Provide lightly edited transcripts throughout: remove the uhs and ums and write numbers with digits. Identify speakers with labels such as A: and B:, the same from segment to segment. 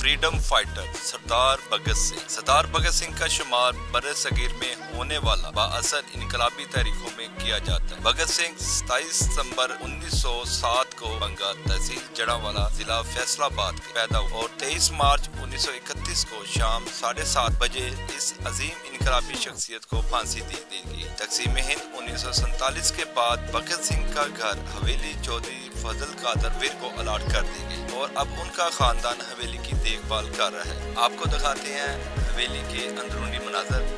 A: Freedom fighter सरदार भगत सिंह। सरदार भगत सिंह का शुमार बरे सगीर में होने वाला बाअसर इनकलाबी तारीखों में किया जाता है। भगत सिंह 27 सितंबर 1907 को बंगा तहसील जड़ावाला जिला फैसलाबाद में पैदा हुआ और 23 मार्च 1931 को शाम 7:30 बजे इस अजीम इनकलाबी शख्सियत को फांसी दी गई। तकसीम हिंद 1947 के बाद भगत सिंह का घर हवेली चौधरी फजल कादर वीर को अलाट कर दी गई और अब उनका खानदान हवेली की देखभाल कर रहा है। आपको दिखाते हैं हवेली के अंदरूनी मनाजर।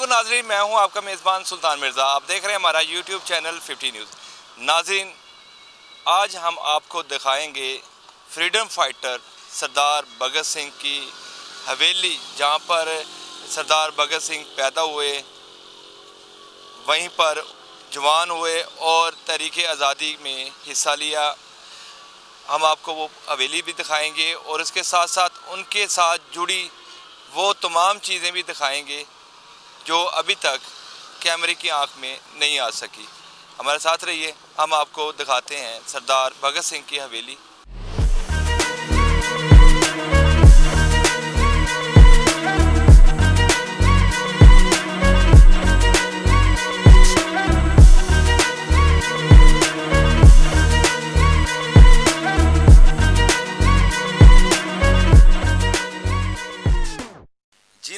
A: नाज़रीन, मैं हूं आपका मेज़बान सुल्तान मिर्ज़ा। आप देख रहे हैं हमारा YouTube चैनल 50 न्यूज़। नाज़रीन, आज हम आपको दिखाएंगे फ्रीडम फाइटर सरदार भगत सिंह की हवेली, जहां पर सरदार भगत सिंह पैदा हुए, वहीं पर जवान हुए और तहरीक आज़ादी में हिस्सा लिया। हम आपको वो हवेली भी दिखाएंगे और इसके साथ साथ उनके साथ जुड़ी वो तमाम चीज़ें भी दिखाएंगे जो अभी तक कैमरे की आंख में नहीं आ सकी। हमारे साथ रहिए, हम आपको दिखाते हैं सरदार भगत सिंह की हवेली।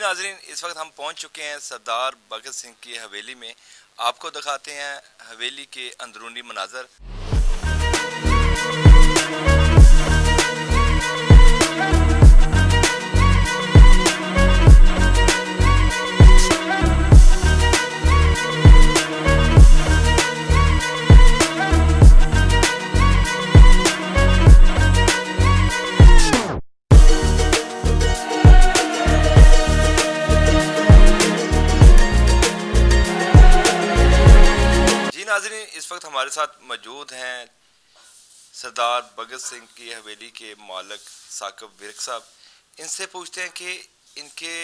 A: नाज़रीन, इस वक्त हम पहुंच चुके हैं सरदार भगत सिंह की हवेली में। आपको दिखाते हैं हवेली के अंदरूनी मनाजर। नाज़रीन, इस वक्त हमारे साथ मौजूद हैं सरदार भगत सिंह की हवेली के मालिक साकिब विर्क साहब। इनसे पूछते हैं कि इनके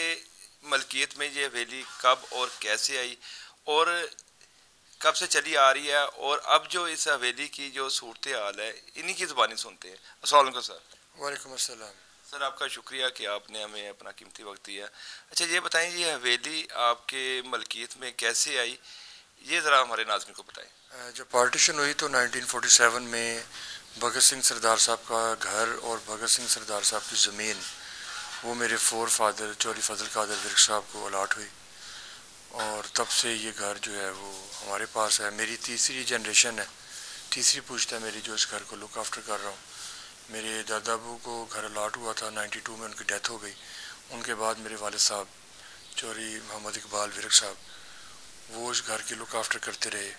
A: मलकियत में ये हवेली कब और कैसे आई और कब से चली आ रही है, और अब जो इस हवेली की जो सूरत हाल है इन्हीं की ज़ुबानी सुनते हैं। अस्सलाम वालेकुम सर।
B: वालेकुम अस्सलाम।
A: सर, आपका शुक्रिया कि आपने हमें अपना कीमती वक्त दिया। अच्छा, ये बताएं, ये हवेली आपके मलकियत में कैसे आई, ये ज़रा हमारे नाज़रीन को बताएं।
B: जब पार्टीशन हुई तो 1947 में भगत सिंह सरदार साहब का घर और भगत सिंह सरदार साहब की ज़मीन वो मेरे फोर फादर चौधरी फजल कादर विर्क साहब को अलाट हुई और तब से ये घर जो है वो हमारे पास है। मेरी तीसरी जनरेशन है, तीसरी पुश्त है मेरी जो इस घर को लुक आफ्टर कर रहा हूँ। मेरे दादा अबू को घर अलाट हुआ था 92 में, उनकी डेथ हो गई। उनके बाद मेरे वालिद साहब चौधरी मोहम्मद इकबाल विर्क साहब वो इस घर की लुक आफ्टर करते रहे।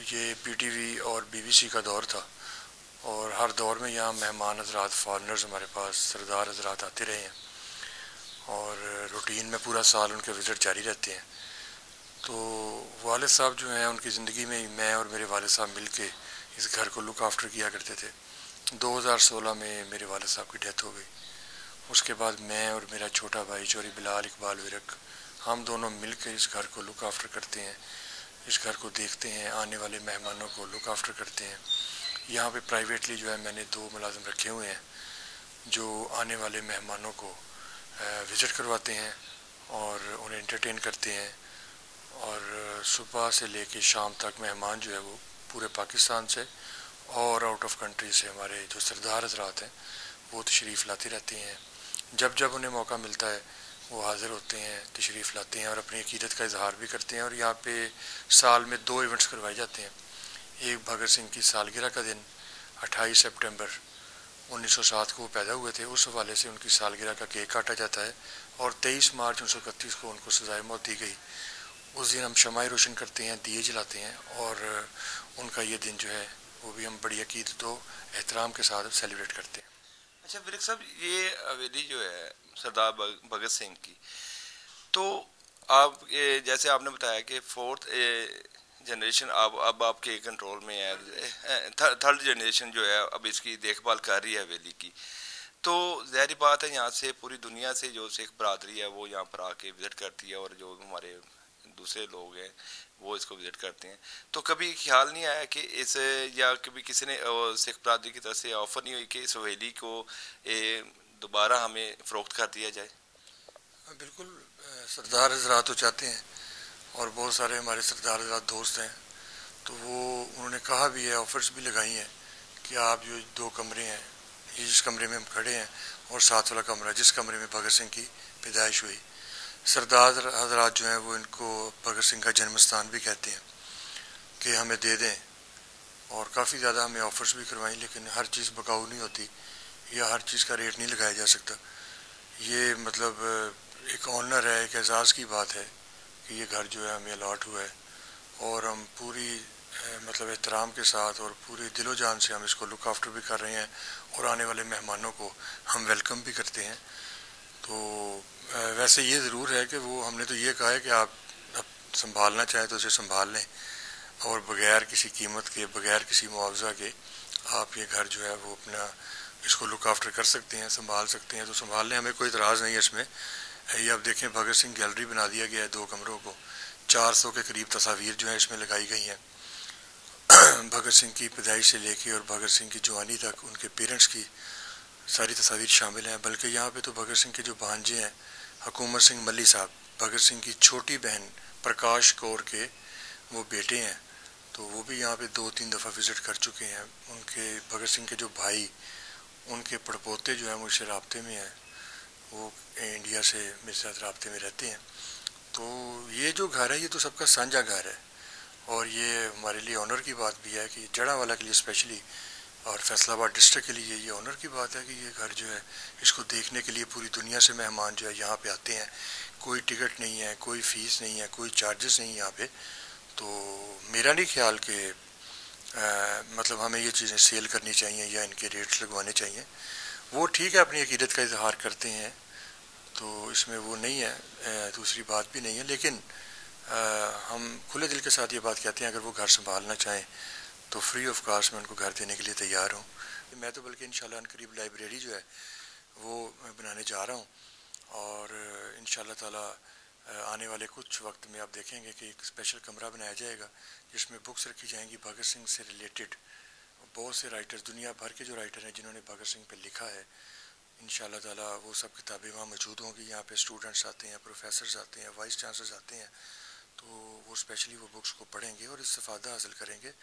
B: ये PTV और BBC का दौर था और हर दौर में यहाँ मेहमान हजरात फॉरनर्स हमारे पास सरदार हजरात आते रहे हैं और रूटीन में पूरा साल उनके विज़िट जारी रहते हैं। तो वालिद साहब जो हैं उनकी ज़िंदगी में मैं और मेरे वालिद साहब मिल के इस घर को लुक आफ्टर किया करते थे। 2016 में मेरे वालिद साहब की डेथ हो गई। उसके बाद मैं और मेरा छोटा भाई चौधरी बिलाल इकबाल विर्क हम दोनों मिलकर इस घर को लुक आफ्टर करते हैं, इस घर को देखते हैं, आने वाले मेहमानों को लुक आफ्टर करते हैं। यहाँ पे प्राइवेटली जो है मैंने 2 मुलाजिम रखे हुए हैं जो आने वाले मेहमानों को विज़िट करवाते हैं और उन्हें एंटरटेन करते हैं। और सुबह से लेके शाम तक मेहमान जो है वो पूरे पाकिस्तान से और आउट ऑफ कंट्री से हमारे जो सरदार हजरात हैं वो तशरीफ़ लाते रहते हैं। जब जब उन्हें मौका मिलता है वो हाज़िर होते हैं, तशरीफ़ लाते हैं और अपनी अक़ीदत का इजहार भी करते हैं। और यहाँ पे साल में 2 इवेंट्स करवाए जाते हैं। एक भगत सिंह की सालगिरह का दिन 28 सितंबर 1907 को वो पैदा हुए थे, उस हवाले से उनकी सालगिरह का केक काटा जाता है। और 23 मार्च 1931 को उनको सज़ाए मौत दी गई। उस दिन हम शमाए रोशन करते हैं, दिए जलाते हैं और उनका ये दिन जो है वो भी हम बड़ी अक़ीदत और एहतराम के साथ सेलिब्रेट करते हैं।
A: अच्छा विर्क साहब, ये हवेली जो है सरदार भगत सिंह की। तो आप जैसे आपने बताया कि फोर्थ जनरेशन अब आपके कंट्रोल में है, थर्ड जनरेशन जो है अब इसकी देखभाल कर रही है हवेली की। तो ज़ाहिर बात है यहाँ से पूरी दुनिया से जो सिख बरादरी है वो यहाँ पर आके विज़िट करती है, और जो हमारे दूसरे लोग हैं वो इसको विज़िट करते हैं। तो कभी ख्याल नहीं आया कि इस, या कभी किसी ने सिख बरादरी की तरफ से ऑफ़र नहीं हुई कि इस हवेली को दोबारा हमें फ़रोख्त कर दिया जाए?
B: बिल्कुल, सरदार हजरात तो चाहते हैं, और बहुत सारे हमारे सरदार हजरात दोस्त हैं, तो वो उन्होंने कहा भी है, ऑफर्स भी लगाई हैं कि आप जो 2 कमरे हैं, ये जिस कमरे में हम खड़े हैं और साथ वाला कमरा जिस कमरे में भगत सिंह की पैदाइश हुई, सरदार हजरात जो हैं वो इनको भगत सिंह का जन्म स्थान भी कहते हैं, कि हमें दे दें। और काफ़ी ज़्यादा हमें ऑफर्स भी करवाई, लेकिन हर चीज़ बकाऊ नहीं होती, या हर चीज़ का रेट नहीं लगाया जा सकता। ये मतलब एक ऑनर है, एक एजाज़ की बात है कि ये घर जो है हमें अलॉट हुआ है, और हम पूरी मतलब एहतराम के साथ और पूरी दिलो जान से हम इसको लुक आफ्टर भी कर रहे हैं, और आने वाले मेहमानों को हम वेलकम भी करते हैं। तो वैसे ये ज़रूर है कि वो हमने तो ये कहा है कि आप अब संभालना चाहें तो इसे संभाल लें, और बग़ैर किसी कीमत के, बग़ैर किसी मुआवजा के आप ये घर जो है वो अपना इसको लुक आफ्टर कर सकते हैं, संभाल सकते हैं तो संभाल लें, हमें कोई इतराज़ नहीं है इसमें। ये आप देखें, भगत सिंह गैलरी बना दिया गया है 2 कमरों को, 400 के करीब तस्वीर जो है इसमें लगाई गई हैं भगत सिंह की पैदाइश से लेके और भगत सिंह की जवानी तक उनके पेरेंट्स की सारी तस्वीर शामिल हैं। बल्कि यहाँ पे तो भगत सिंह के जो भांजे हैं, हुकूमत सिंह मल्ली साहब, भगत सिंह की छोटी बहन प्रकाश कौर के वो बेटे हैं, तो वो भी यहाँ पे 2-3 दफ़ा विज़िट कर चुके हैं। उनके भगत सिंह के जो भाई, उनके पड़पोते जो हैं मुझसे रब्ते में हैं, वो इंडिया से मेरे साथ रब्ते में रहते हैं। तो ये जो घर है ये तो सबका साझा घर है, और ये हमारे लिए ऑनर की बात भी है कि जड़ावाला के लिए स्पेशली और फैसलाबाद डिस्ट्रिक्ट के लिए ये ऑनर की बात है कि ये घर जो है इसको देखने के लिए पूरी दुनिया से मेहमान जो है यहाँ पे आते हैं। कोई टिकट नहीं है, कोई फ़ीस नहीं है, कोई चार्जेस नहीं है यहाँ पे। तो मेरा नहीं ख्याल कि मतलब हमें ये चीज़ें सेल करनी चाहिए या इनके रेट्स लगवाने चाहिए। वो ठीक है, अपनी अकीदत का इजहार करते हैं, तो इसमें वो नहीं है, दूसरी बात भी नहीं है, लेकिन हम खुले दिल के साथ ये बात कहते हैं, अगर वो घर संभालना चाहें तो फ्री ऑफ कास्ट मैं उनको घर देने के लिए तैयार हूँ। मैं तो बल्कि इंशाल्लाह करीब लाइब्रेरी जो है वो मैं बनाने जा रहा हूँ, और इंशाल्लाह ताला आने वाले कुछ वक्त में आप देखेंगे कि एक स्पेशल कमरा बनाया जाएगा जिसमें बुक्स रखी जाएंगी भगत सिंह से रिलेटेड। बहुत से राइटर्स, दुनिया भर के जो राइटर हैं जिन्होंने भगत सिंह पर लिखा है, इंशाल्लाह ताला वो सब किताबें वहाँ मौजूद होंगी। यहाँ पे स्टूडेंट्स आते हैं, प्रोफेसर्स आते हैं, वाइस चांसलर्स आते हैं, तो वो स्पेशली वो बुक्स को पढ़ेंगे और इस्तेफादा हासिल करेंगे।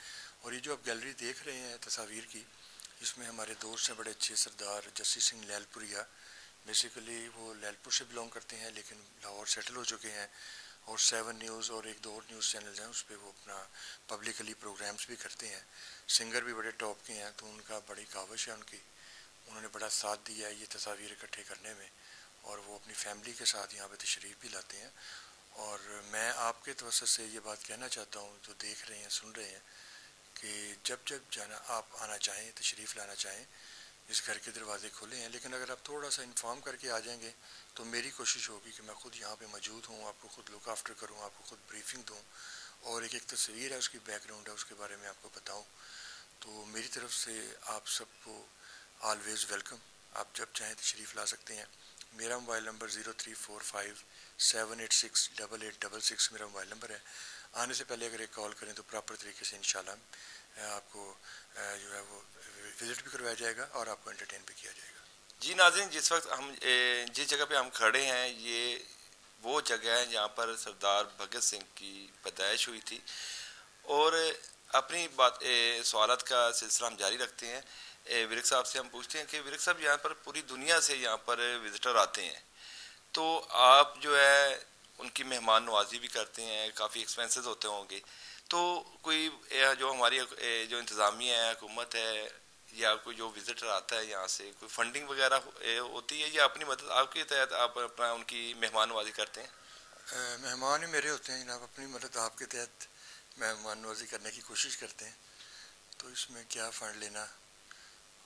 B: और ये जो आप गैलरी देख रहे हैं तस्वीर की, इसमें हमारे दोस्त हैं बड़े अच्छे, सरदार जस्सी सिंह लैलपुरिया। बेसिकली वो लैलपुर से बिलोंग करते हैं, लेकिन लाहौर सेटल हो चुके हैं, और 7 न्यूज़ और 1-2 और न्यूज़ चैनल्स हैं, उस पर वो अपना पब्लिकली प्रोग्राम्स भी करते हैं। सिंगर भी बड़े टॉप के हैं, तो उनका बड़ी काविश है उनकी, उन्होंने बड़ा साथ दिया है ये तस्वीर इकट्ठे करने में, और वो अपनी फैमिली के साथ यहाँ पे तशरीफ़ भी लाते हैं। और मैं आपके तवज्जो से ये बात कहना चाहता हूँ, जो देख रहे हैं, सुन रहे हैं, कि जब जब जाना आप आना चाहें, तशरीफ़ लाना चाहें, इस घर के दरवाजे खुले हैं। लेकिन अगर आप थोड़ा सा इन्फॉर्म करके आ जाएंगे तो मेरी कोशिश होगी कि मैं ख़ुद यहाँ पे मौजूद हूँ, आपको ख़ुद लुक आफ्टर करूँ, आपको ख़ुद ब्रीफिंग दूँ, और एक एक तस्वीर है, उसकी बैकग्राउंड है, उसके बारे में आपको बताऊँ। तो मेरी तरफ से आप सबको ऑलवेज़ वेलकम, आप जब चाहें तशरीफ़ ला सकते हैं। मेरा मोबाइल नंबर 0345-786-8866 मेरा मोबाइल नंबर है। आने से पहले अगर एक कॉल करें तो प्रॉपर तरीके से इंशाल्लाह आपको जो है वो विज़िट भी करवाया जाएगा और आपको एंटरटेन भी किया जाएगा।
A: जी नाज़रीन, जिस वक्त हम जिस जगह पे हम खड़े हैं, ये वो जगह है जहाँ पर सरदार भगत सिंह की पैदाइश हुई थी। और अपनी बात सवालत का सिलसिला हम जारी रखते हैं। विरक साहब से हम पूछते हैं कि विरक साहब, यहाँ पर पूरी दुनिया से यहाँ पर विज़िटर आते हैं, तो आप जो है उनकी मेहमान नवाजी भी करते हैं, काफ़ी एक्सपेंसेस होते होंगे, तो कोई जो हमारी जो इंतज़ामिया है, हुकूमत है, या कोई जो विज़िटर आता है यहाँ से, कोई फंडिंग वगैरह होती है, या अपनी मदद आपके तहत आप अपना उनकी मेहमान नवाजी करते हैं?
B: मेहमान ही मेरे होते हैं जनाब, अपनी मदद आपके तहत मेहमान नवाजी करने की कोशिश करते हैं। तो इसमें क्या फ़ंड लेना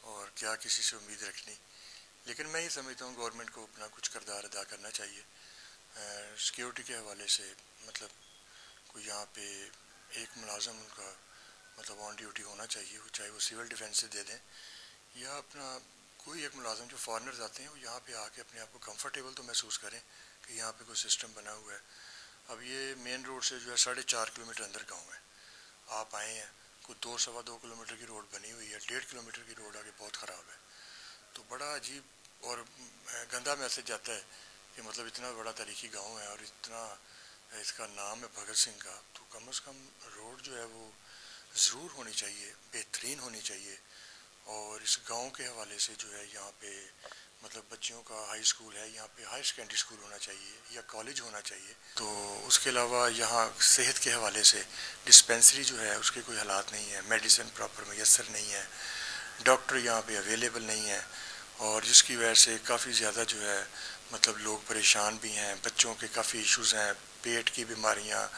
B: और क्या किसी से उम्मीद रखनी, लेकिन मैं ये समझता हूँ गवर्नमेंट को अपना कुछ किरदार अदा करना चाहिए सिक्योरिटी के हवाले से। मतलब कोई यहाँ पे एक मुलाजम उनका मतलब ऑन ड्यूटी होना चाहिए, चाहे वो सिविल डिफेंस से दे दें या अपना कोई एक मुलाजम जो फॉरनर्स आते हैं वो यहाँ पे आके अपने आप को कंफर्टेबल तो महसूस करें कि यहाँ पे कोई सिस्टम बना हुआ है। अब ये मेन रोड से जो है 4.5 किलोमीटर अंदर गाँव है, आप आए हैं, कोई 2-2.25 किलोमीटर की रोड बनी हुई है, 1.5 किलोमीटर की रोड आगे बहुत ख़राब है। तो बड़ा अजीब और गंदा मैसेज जाता है कि मतलब इतना बड़ा तारीखी गाँव है और इतना इसका नाम है भगत सिंह का, तो कम से कम रोड जो है वो ज़रूर होनी चाहिए, बेहतरीन होनी चाहिए। और इस गांव के हवाले से जो है यहाँ पे मतलब बच्चियों का हाई स्कूल है, यहाँ पे हाई सेकेंडरी स्कूल होना चाहिए या कॉलेज होना चाहिए। तो उसके अलावा यहाँ सेहत के हवाले से डिस्पेंसरी जो है उसके कोई हालात नहीं है, मेडिसिन प्रॉपर मैसर नहीं है, डॉक्टर यहाँ पे अवेलेबल नहीं है और जिसकी वजह से काफ़ी ज़्यादा जो है मतलब लोग परेशान भी हैं, बच्चों के काफ़ी इश्यूज़ हैं, पेट की बीमारियाँ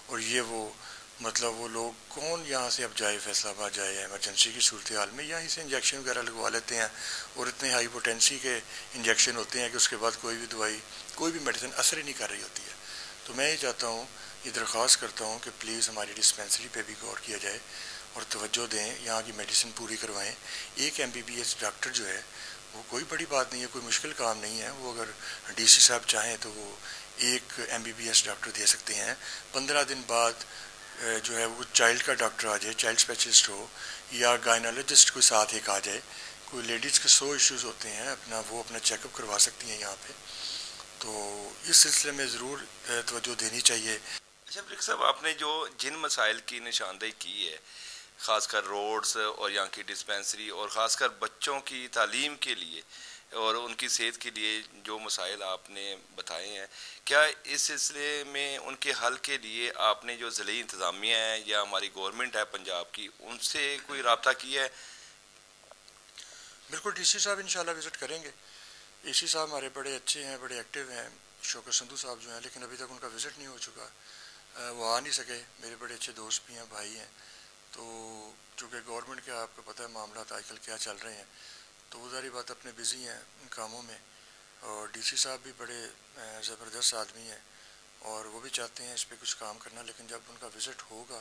B: और ये वो मतलब वो लोग कौन यहाँ से अब जाए, फैसलाबाद जाए इमरजेंसी की सूरत हाल में, यहीं से इंजेक्शन वगैरह लगवा लेते हैं और इतने हाई पोटेंसी के इंजेक्शन होते हैं कि उसके बाद कोई भी दवाई कोई भी मेडिसिन असर ही नहीं कर रही होती है। तो मैं ये चाहता हूँ, ये दरख्वास्त करता हूँ कि प्लीज़ हमारी डिस्पेंसरी पे भी गौर किया जाए और तवज्जो दें, यहाँ की मेडिसिन पूरी करवाएँ। एक MBBS डॉक्टर जो है वो कोई बड़ी बात नहीं है, कोई मुश्किल काम नहीं है, वो अगर DC साहब चाहें तो वो एक MBBS डॉक्टर दे सकते हैं। 15 दिन बाद जो है वो चाइल्ड का डॉक्टर आ जाए, चाइल्ड स्पेशलिस्ट हो या गायनोलॉजिस्ट कोई साथ एक आ जाए। कोई लेडीज़ के 100 इश्यूज़ होते हैं, अपना वो अपना चेकअप करवा सकती हैं यहाँ पे। तो इस सिलसिले में ज़रूर तवज्जो देनी चाहिए।
A: अच्छा वरिक साहब, आपने जो जिन मसाइल की निशानदेही की है, ख़ासकर रोड्स और यहाँ की डिस्पेंसरी और ख़ासकर बच्चों की तालीम के लिए और उनकी सेहत के लिए जो मसाइल आपने बताए हैं, क्या इस सिलसिले में उनके हल के लिए आपने जो ज़िली इंतज़ामिया है या हमारी गवर्नमेंट है पंजाब की, उनसे कोई रब्ता किया है?
B: बिल्कुल, DC साहब इंशाल्लाह विज़िट करेंगे। AC साहब हमारे बड़े अच्छे हैं, बड़े एक्टिव हैं, शौकत संधू साहब जो हैं, लेकिन अभी तक उनका विज़िट नहीं हो चुका, वो आ नहीं सके। मेरे बड़े अच्छे दोस्त भी हैं, भाई हैं। तो चूँकि गवर्नमेंट के आपको पता है मामला आजकल क्या चल रहे हैं, तो वो सारी बात अपने बिज़ी हैं इन कामों में। और DC साहब भी बड़े ज़बरदस्त आदमी हैं और वो भी चाहते हैं इस पर कुछ काम करना, लेकिन जब उनका विज़िट होगा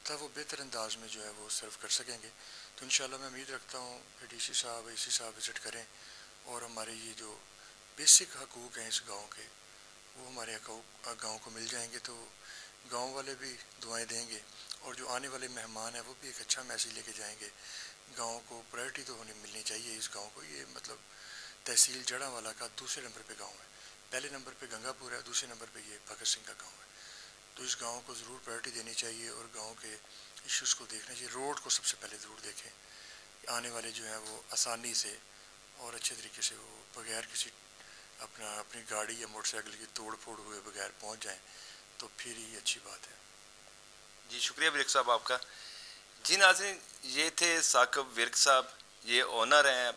B: तब वो बेहतर अंदाज में जो है वो सर्व कर सकेंगे। तो इंशाल्लाह मैं उम्मीद रखता हूँ कि DC साहब AC साहब विज़िट करें और हमारे ये जो बेसिक हकूक़ हैं इस गाँव के, वो हमारे गाँव को मिल जाएंगे। तो गाँव वाले भी दुआएं देंगे और जो आने वाले मेहमान हैं वो भी एक अच्छा मैसेज लेके जाएंगे। गांव को प्रायोरिटी तो मिलनी चाहिए इस गांव को। ये मतलब तहसील जड़ावाला का दूसरे नंबर पे गांव है, पहले नंबर पे गंगापुर है, दूसरे नंबर पे ये भगत सिंह का गांव है। तो इस गांव को ज़रूर प्रायोरिटी देनी चाहिए और गांव के इश्यूज़ को देखना चाहिए। रोड को सबसे पहले ज़रूर देखें, आने वाले जो है वो आसानी से और अच्छे तरीके से वो बगैर किसी अपनी गाड़ी या मोटरसाइकिल की तोड़ फोड़ हुए बगैर पहुँच जाएँ, तो फिर ही अच्छी बात है।
A: जी शुक्रिया विरक साहब आपका। जी नाज़रीन, ये थे साकिब विरक साहब, ये ओनर हैं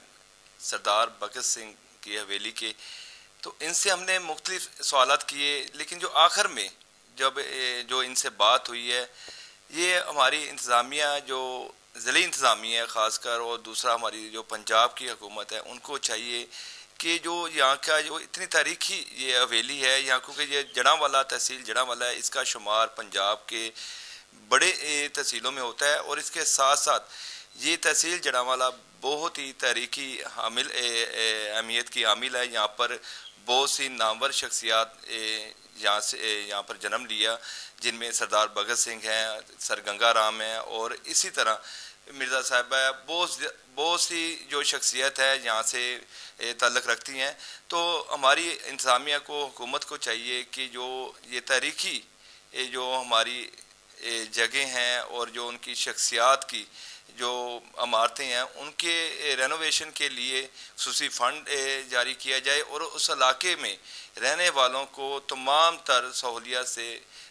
A: सरदार भगत सिंह की हवेली के। तो इनसे हमने मुख्तलिफ सवालात किए, लेकिन जो आखिर में जब जो इनसे बात हुई है, ये हमारी इंतज़ामिया जो ज़िली इंतज़ामिया है ख़ासकर, और दूसरा हमारी जो पंजाब की हुकूमत है, उनको चाहिए कि जो यहाँ का जो इतनी तारीखी ये हवेली है यहाँ, क्योंकि ये जड़ावाला तहसील जड़ावाला है, इसका शुमार पंजाब के बड़े तहसीलों में होता है और इसके साथ साथ ये तहसील जड़ावाला बहुत ही तारीखी हामिल अहमियत की हामिल है। यहाँ पर बहुत सी नामवर शख्सियात यहाँ पर जन्म लिया, जिनमें सरदार भगत सिंह हैं, सर गंगा राम हैं और इसी तरह मिर्ज़ा साहिबा है। बहुत सी जो शख्सियत है यहाँ से ताल्लुक़ रखती हैं। तो हमारी इंतज़ामिया को, हुकूमत को चाहिए कि जो ये तारीखी जो हमारी जगह हैं और जो उनकी शख्सियात की जो इमारतें हैं, उनके रेनोवेशन के लिए खुसूसी फ़ंड जारी किया जाए और उस इलाके में रहने वालों को तमाम तर सहूलियत से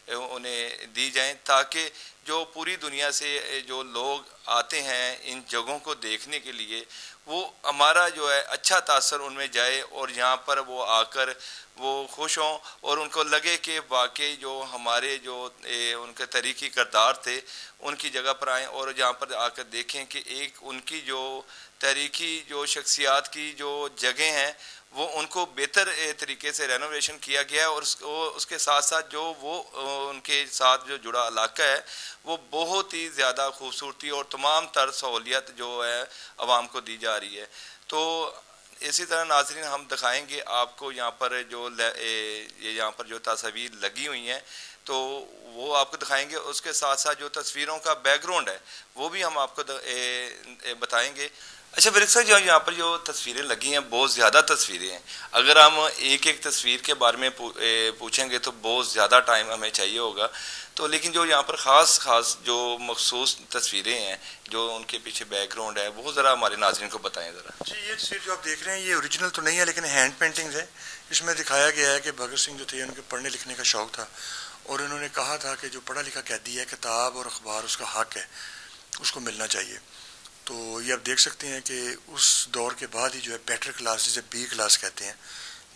A: उन्हें दी जाएं, ताकि जो पूरी दुनिया से जो लोग आते हैं इन जगहों को देखने के लिए, वो हमारा जो है अच्छा तासर उनमें जाए और यहाँ पर वो आकर वो खुश हों और उनको लगे कि वाकई जो हमारे जो उनके तरीक़ी किरदार थे उनकी जगह पर आएँ और यहाँ पर आकर देखें कि एक उनकी जो तरीक़ी जो शख्सियात की जो जगह हैं वो उनको बेहतर तरीके से रेनोवेशन किया गया और उसके साथ साथ जो वो उनके साथ जो जुड़ा इलाका है वो बहुत ही ज़्यादा खूबसूरती और तमाम तर सहूलियत जो है आवाम को दी जा रही है। तो इसी तरह नाज़रीन हम दिखाएंगे आपको यहाँ पर जो ये यहाँ पर जो तस्वीर लगी हुई हैं तो वो आपको दिखाएंगे, उसके साथ साथ जो तस्वीरों का बैकग्राउंड है वो भी हम आपको बताएंगे। अच्छा वरिक साहब, जो यहाँ पर जो तस्वीरें लगी हैं बहुत ज़्यादा तस्वीरें हैं, अगर हम एक एक तस्वीर के बारे में पूछेंगे तो बहुत ज़्यादा टाइम हमें चाहिए होगा, तो लेकिन जो यहाँ पर ख़ास जो मखसूस तस्वीरें हैं जो उनके पीछे बैकग्राउंड है वो ज़रा हमारे नाज़रीन को बताएं ज़रा।
B: जी, ये तस्वीर जो आप देख रहे हैं ये ओरिजिनल तो नहीं है लेकिन हैंड पेंटिंग्स है। इसमें दिखाया गया है कि भगत सिंह जो थे उनके पढ़ने लिखने का शौक़ था और उन्होंने कहा था कि जो पढ़ा लिखा कैदी है किताब और अखबार उसका हक़ है, उसको मिलना चाहिए। तो ये आप देख सकते हैं कि उस दौर के बाद ही जो है बेटर क्लास, जिसे बी क्लास कहते हैं,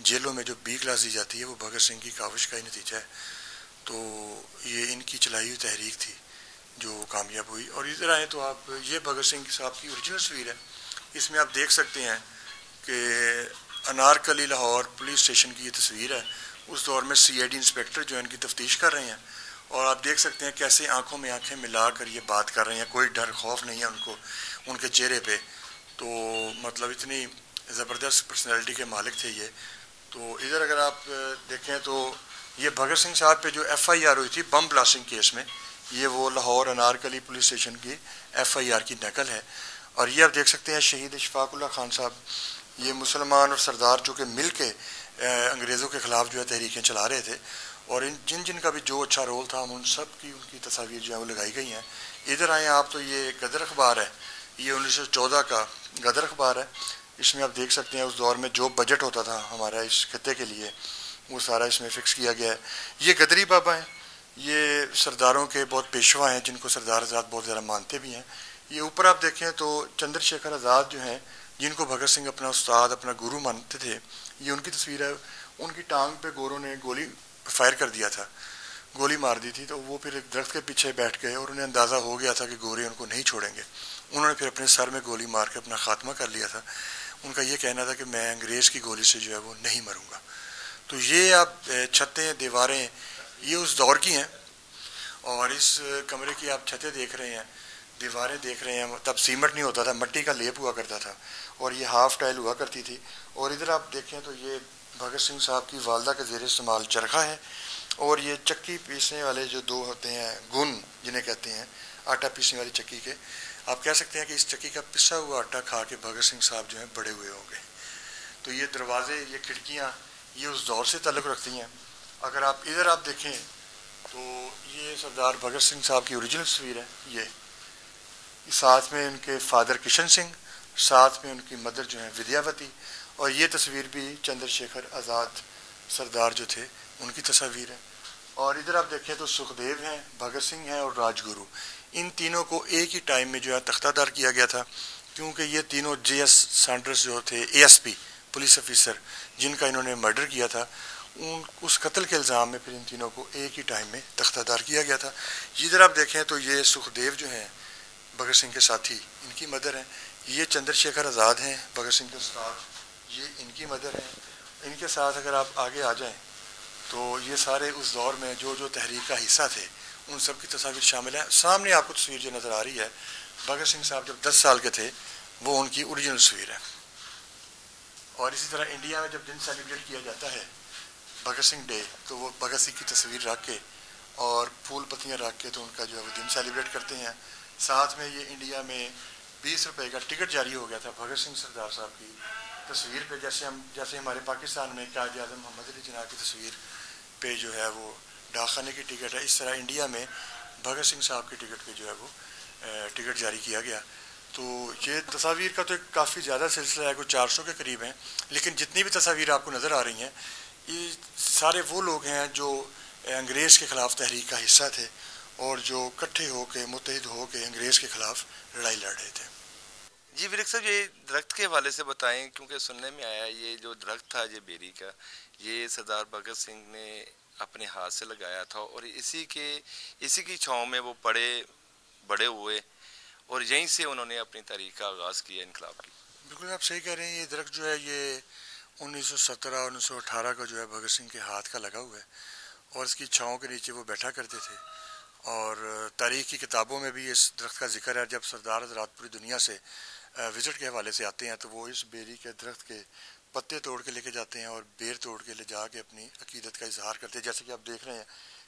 B: जेलों में जो बी क्लास दी जाती है वो भगत सिंह की काविश का ही नतीजा है। तो ये इनकी चलाई हुई तहरीक थी जो कामयाब हुई। और इधर आए तो आप, ये भगत सिंह साहब की ओरिजिनल तस्वीर है। इसमें आप देख सकते हैं कि अनारकली लाहौर पुलिस स्टेशन की ये तस्वीर है। उस दौर में CID इंस्पेक्टर जो है इनकी तफ्तीश कर रहे हैं और आप देख सकते हैं कैसे आंखों में आंखें मिलाकर ये बात कर रहे हैं, कोई डर खौफ नहीं है उनको उनके चेहरे पे। तो मतलब इतनी ज़बरदस्त पर्सनैलिटी के मालिक थे ये। तो इधर अगर आप देखें तो ये भगत सिंह साहब पे जो FIR हुई थी बम ब्लास्टिंग केस में, ये वो लाहौर अनारकली पुलिस स्टेशन की FIR की नकल है। और ये आप देख सकते हैं शहीद इशफाकुल्लाह खान साहब, ये मुसलमान और सरदार जो कि मिल के अंग्रेज़ों के ख़िलाफ़ जो है तहरीकें चला रहे थे और जिन जिन का भी जो अच्छा रोल था हम उन सब की उनकी तस्वीर जो है वो लगाई गई हैं। इधर आए आप तो ये गदर अखबार है, ये 1914 का गदर अखबार है। इसमें आप देख सकते हैं उस दौर में जो बजट होता था हमारा इस खत्ते के लिए वो सारा इसमें फ़िक्स किया गया है। ये गदरी बाबा हैं, ये सरदारों के बहुत पेशवा हैं जिनको सरदार आज़ाद बहुत ज़्यादा मानते भी हैं। ये ऊपर आप देखें तो चंद्रशेखर आज़ाद जो हैं जिनको भगत सिंह अपना उस्ताद अपना गुरु मानते थे, ये उनकी तस्वीर है। उनकी टांग पे गोरों ने गोली फायर कर दिया था, गोली मार दी थी, तो वो फिर एक दरख्त के पीछे बैठ गए और उन्हें अंदाज़ा हो गया था कि गोरे उनको नहीं छोड़ेंगे। उन्होंने फिर अपने सर में गोली मार के अपना खात्मा कर लिया था। उनका ये कहना था कि मैं अंग्रेज़ की गोली से जो है वो नहीं मरूंगा। तो ये आप छतें दीवारें ये उस दौर की हैं और इस कमरे की आप छतें देख रहे हैं, दीवारें देख रहे हैं। तब सीमेंट नहीं होता था, मिट्टी का लेप हुआ करता था और ये हाफ टाइल हुआ करती थी। और इधर आप देखें तो ये भगत सिंह साहब की वालदा के ज़ेर इस्तेमाल चरखा है और ये चक्की पीसने वाले जो दो होते हैं गुन जिन्हें कहते हैं, आटा पीसने वाली चक्की के, आप कह सकते हैं कि इस चक्की का पिसा हुआ आटा खा के भगत सिंह साहब जो हैं बड़े हुए होंगे। तो ये दरवाजे ये खिड़कियाँ ये उस दौर से ताल्लुक़ रखती हैं। अगर आप इधर आप देखें तो ये सरदार भगत सिंह साहब की ओरिजिनल तस्वीर है। ये साथ में उनके फादर किशन सिंह, साथ में उनकी मदर जो है विद्यावती, और ये तस्वीर भी चंद्रशेखर आज़ाद सरदार जो थे उनकी तस्वीर है। और इधर आप देखें तो सुखदेव हैं, भगत सिंह हैं और राजगुरु, इन तीनों को एक ही टाइम में जो है तख्तादार किया गया था क्योंकि ये तीनों JS सैंडर्स जो थे ASP पुलिस ऑफिसर जिनका इन्होंने मर्डर किया था, उस कत्ल के इल्ज़ाम में फिर इन तीनों को एक ही टाइम में तख्तादार किया गया था। इधर आप देखें तो ये सुखदेव जो हैं भगत सिंह के साथी, इनकी मदर हैं। ये चंद्रशेखर आज़ाद हैं भगत सिंह के उस्ताद, ये इनकी मदर हैं। इनके साथ अगर आप आगे आ जाएं तो ये सारे उस दौर में जो जो तहरीक का हिस्सा थे उन सब की तस्वीर शामिल है। सामने आपको तस्वीर जो नज़र आ रही है भगत सिंह साहब जब 10 साल के थे वो उनकी ओरिजिनल तस्वीर है। और इसी तरह इंडिया में जब दिन सेलिब्रेट किया जाता है भगत सिंह डे, तो वो भगत सिंह की तस्वीर रख के और फूल पत्तियाँ रख के तो उनका जो है वो दिन सेलिब्रेट करते हैं। साथ में ये इंडिया में 20 रुपए का टिकट जारी हो गया था भगत सिंह सरदार साहब की तस्वीर पे, जैसे हमारे पाकिस्तान में कायद आज़म मोहम्मद अली जिन्ना की तस्वीर पे जो है वो डाकखाने की टिकट है, इस तरह इंडिया में भगत सिंह साहब की टिकट पे जो है वो टिकट जारी किया गया। तो ये तस्वीर का तो एक काफ़ी ज़्यादा सिलसिला है, कुछ 400 के करीब हैं। लेकिन जितनी भी तस्वीर आपको नज़र आ रही हैं ये सारे वो लोग हैं जो अंग्रेज़ के ख़िलाफ़ तहरीक का हिस्सा थे और जो इकट्ठे होकर मुत्तहिद होकर अंग्रेज़ के ख़िलाफ़ लड़ाई लड़ रहे थे।
A: जी विरक साहब, ये दरख्त के हवाले से बताएं, क्योंकि सुनने में आया ये जो दरख्त था ये बेरी का, ये सरदार भगत सिंह ने अपने हाथ से लगाया था और इसी की छाँव में वो बड़े हुए और यहीं से उन्होंने अपनी तारीख का आगाज़ किया इनकलाब की।
B: बिल्कुल आप सही कह रहे हैं। ये दरख्त जो है ये 1917 1918 का जो है भगत सिंह के हाथ का लगा हुआ है और इसकी छाँव के नीचे वो बैठा करते थे और तारीख़ की किताबों में भी इस दरख्त का जिक्र है। जब सरदार हज़रात पूरी दुनिया से विज़िट के हवाले से आते हैं तो वो इस बेरी के दरख्त के पत्ते तोड़ के लेके जाते हैं और बेर तोड़ के ले जाके अपनी अकीदत का इजहार करते हैं। जैसे कि आप देख रहे हैं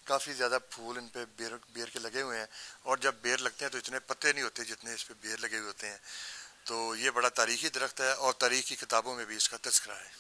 B: काफ़ी ज़्यादा फूल इन पे बेर के लगे हुए हैं और जब बेर लगते हैं तो इतने पत्ते नहीं होते जितने इस पे बेर लगे हुए होते हैं। तो ये बड़ा तारीख़ी दरख्त है और तारीख़ की किताबों में भी इसका तज़किरा है।